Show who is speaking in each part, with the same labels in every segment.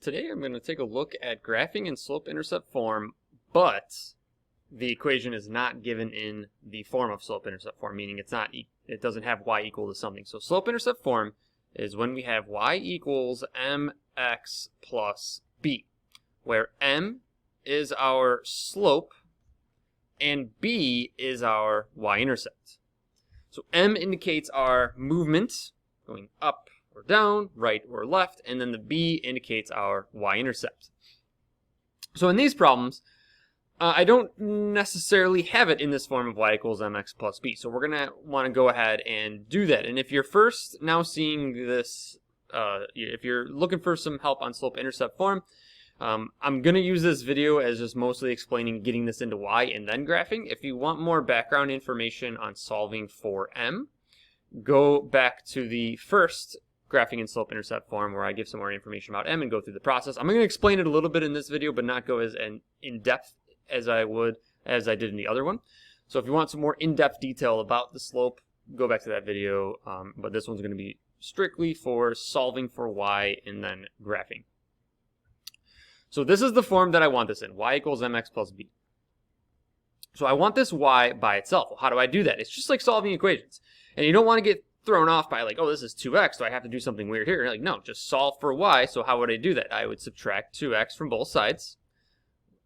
Speaker 1: Today I'm going to take a look at graphing in slope-intercept form, but the equation is not given in the form of slope-intercept form, meaning it doesn't have y equal to something. So slope-intercept form is when we have y equals mx plus b, where m is our slope and b is our y-intercept. So m indicates our movement going up or down, right or left, and then the b indicates our y-intercept. So in these problems, I don't necessarily have it in this form of y equals mx plus b. So we're going to want to go ahead and do that. And if you're first now seeing this, if you're looking for some help on slope-intercept form, I'm going to use this video as just mostly explaining getting this into y and then graphing. If you want more background information on solving for m, go back to the first graphing in slope-intercept form where I give some more information about m and go through the process. I'm going to explain it a little bit in this video, but not go as in-depth as I did in the other one. So if you want some more in-depth detail about the slope, go back to that video. But this one's going to be strictly for solving for y and then graphing. So this is the form that I want this in, y equals mx plus b. So I want this y by itself. Well, how do I do that? It's just like solving equations. And you don't want to get thrown off by like, oh, this is 2x, so I have to do something weird here. Like, no, just solve for y. So how would I do that? I would subtract 2x from both sides.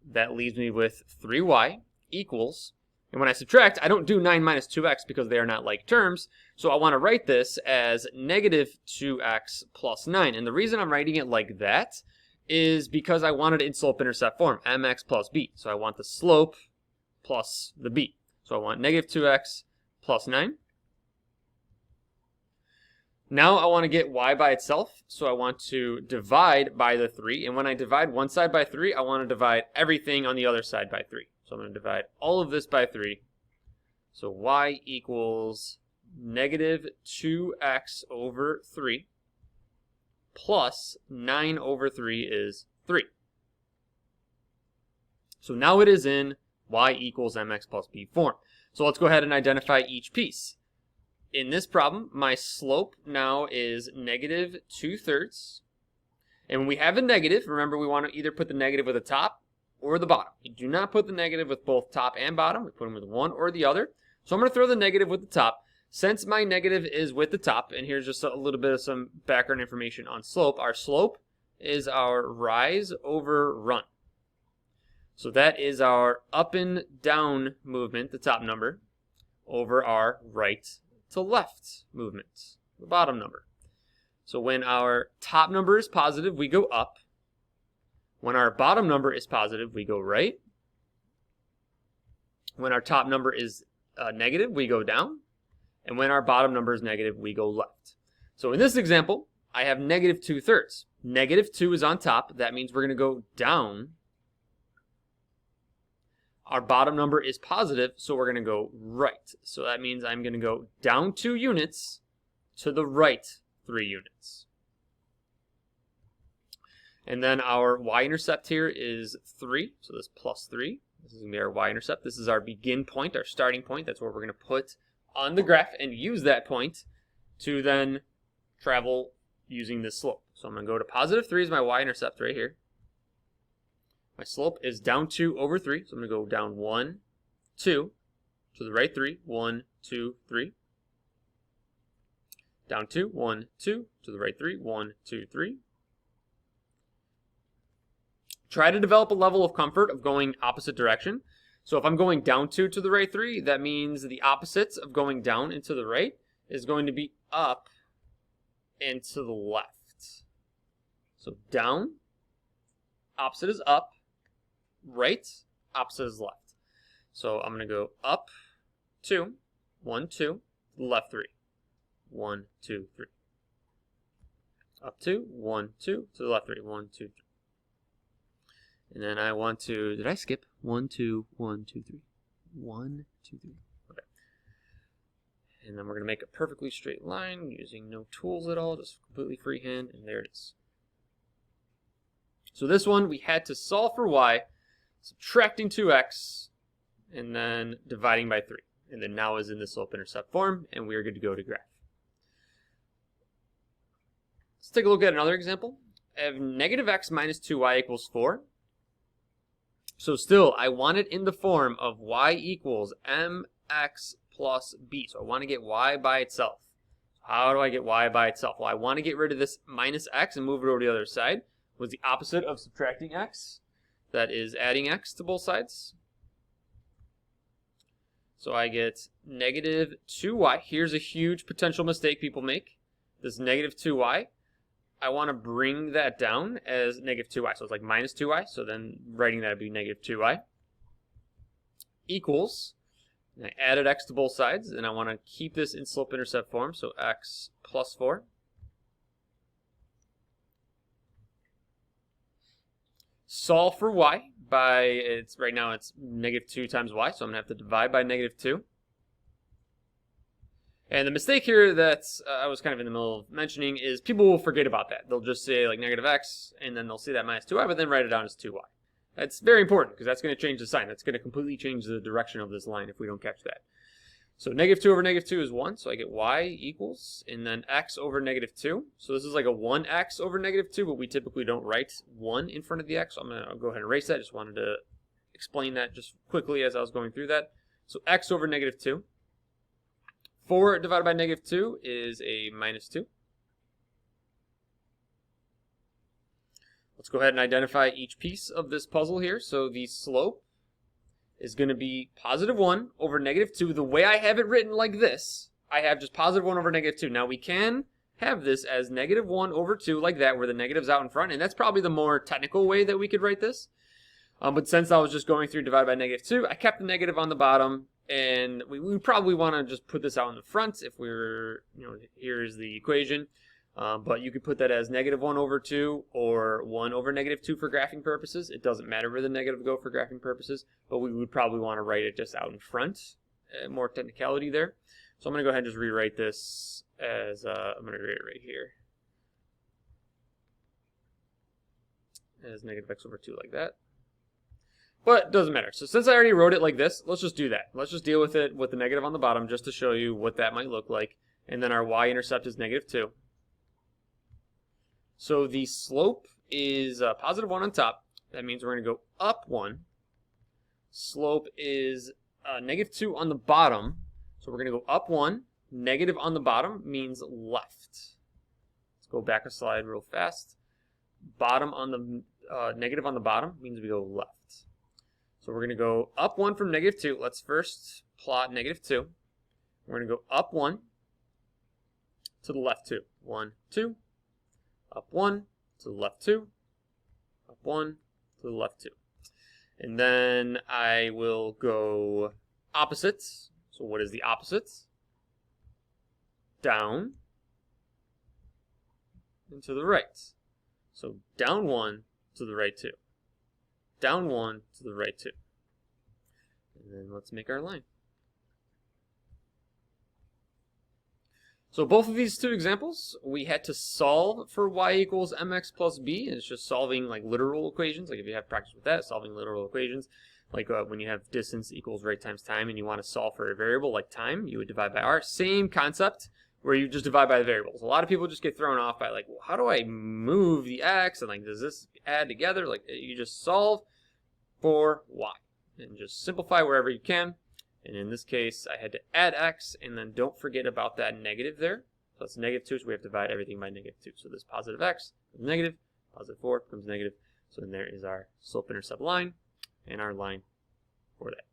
Speaker 1: That leaves me with 3y equals, and when I subtract, I don't do 9 minus 2x because they are not like terms, so I want to write this as negative 2x plus 9. And the reason I'm writing it like that is because I want it in slope-intercept form, mx plus b. So I want the slope plus the b. So I want negative 2x plus 9. Now I want to get y by itself, so I want to divide by the 3. And when I divide one side by 3, I want to divide everything on the other side by 3. So I'm going to divide all of this by 3. So y equals negative 2x over 3 plus 9 over 3 is 3. So now it is in y equals mx plus b form. So let's go ahead and identify each piece. In this problem, my slope now is negative 2/3. And when we have a negative, remember we want to either put the negative with the top or the bottom. We do not put the negative with both top and bottom. We put them with one or the other. So I'm going to throw the negative with the top. Since my negative is with the top, and here's just a little bit of some background information on slope. Our slope is our rise over run. So that is our up and down movement, the top number, over our right to left movement, the bottom number. So when our top number is positive, we go up. When our bottom number is positive, we go right. When our top number is negative, we go down. And when our bottom number is negative, we go left. So in this example, I have negative 2/3. Negative 2 is on top. That means we're going to go down. Our bottom number is positive, so we're going to go right. So that means I'm going to go down 2 units to the right 3 units. And then our y-intercept here is 3, so this plus 3. This is going to be our y-intercept. This is our begin point, our starting point. That's where we're going to put on the graph and use that point to then travel using this slope. So I'm going to go to positive 3 is my y-intercept right here. My slope is down 2 over 3, so I'm going to go down 1, 2, to the right 3, 1, 2, 3. Down 2, 1, 2, to the right 3, 1, 2, 3. Try to develop a level of comfort of going opposite direction. So if I'm going down 2 to the right 3, that means the opposite of going down and to the right is going to be up and to the left. So down, opposite is up. Right, opposite is left. So I'm going to go up 2, 1, 2, left 3, 1, 2, 3. Up 2, 1, 2, to the left 3, 1, 2, 3. And then I want to, did I skip? 1, 2, 1, 2, 3. 1, 2, 3. Okay. And then we're going to make a perfectly straight line using no tools at all, just completely freehand, and there it is. So this one, we had to solve for y, subtracting 2x, and then dividing by 3. And then now is in the slope-intercept form, and we are good to go to graph. Let's take a look at another example. I have negative x minus 2y equals 4. So still, I want it in the form of y equals mx plus b. So I want to get y by itself. How do I get y by itself? Well, I want to get rid of this minus x and move it over to the other side. What's the opposite of subtracting x? That is adding x to both sides. So I get negative 2y. Here's a huge potential mistake people make. This negative 2y. I want to bring that down as negative 2y. So it's like minus 2y. So then writing that would be negative 2y. Equals. And I added x to both sides. And I want to keep this in slope-intercept form. So x plus 4. Solve for y by, right now it's negative 2 times y. So I'm going to have to divide by negative 2. And the mistake here that I was kind of in the middle of mentioning is people will forget about that. They'll just say like negative x, and then they'll see that minus 2y, but then write it down as 2y. That's very important because that's going to change the sign. That's going to completely change the direction of this line if we don't catch that. So negative 2 over negative 2 is 1, so I get y equals, and then x over negative 2. So this is like a 1x over negative 2, but we typically don't write 1 in front of the x. So I'll go ahead and erase that. Just wanted to explain that just quickly as I was going through that. So x over negative 2. 4 divided by negative 2 is a minus 2. Let's go ahead and identify each piece of this puzzle here. So the slope is going to be positive 1 over negative 2. The way I have it written like this, I have just positive 1 over negative 2. Now we can have this as negative 1 over 2 like that, where the negative's out in front, and that's probably the more technical way that we could write this. But since I was just going through divided by negative 2, I kept the negative on the bottom. And we probably want to just put this out in the front if we were, here's the equation. But you could put that as negative 1 over 2 or 1 over negative 2 for graphing purposes. It doesn't matter where the negative go for graphing purposes, but we would probably want to write it just out in front. More technicality there. So I'm going to go ahead and just rewrite this as, I'm going to write it right here. As negative x over 2 like that. But it doesn't matter. So since I already wrote it like this, let's just do that. Let's just deal with it with the negative on the bottom just to show you what that might look like. And then our y-intercept is negative 2. So the slope is positive 1 on top. That means we're going to go up 1. Slope is negative 2 on the bottom. So we're going to go up 1. Negative on the bottom means left. Let's go back a slide real fast. Bottom on the negative on the bottom means we go left. So we're going to go up 1 from negative 2. Let's first plot negative 2. We're going to go up 1 to the left 2. 1, 2. Up 1 to the left 2. Up 1 to the left 2. And then I will go opposites. So what is the opposite? Down and to the right. So down 1 to the right 2. Down 1 to the right 2. And then let's make our line. So both of these two examples, we had to solve for y equals mx plus b. And it's just solving like literal equations. Like if you have practice with that, solving literal equations. Like when you have distance equals rate times time and you want to solve for a variable like time, you would divide by r. Same concept where you just divide by the variables. A lot of people just get thrown off by like, well, how do I move the x? And like, does this add together? Like you just solve for y and just simplify wherever you can. And in this case, I had to add x, and then don't forget about that negative there. So that's negative 2, so we have to divide everything by negative 2. So this positive x becomes negative, positive 4 becomes negative. So then there is our slope-intercept line and our line for that.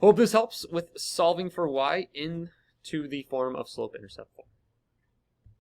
Speaker 1: Hope this helps with solving for y into the form of slope-intercept form.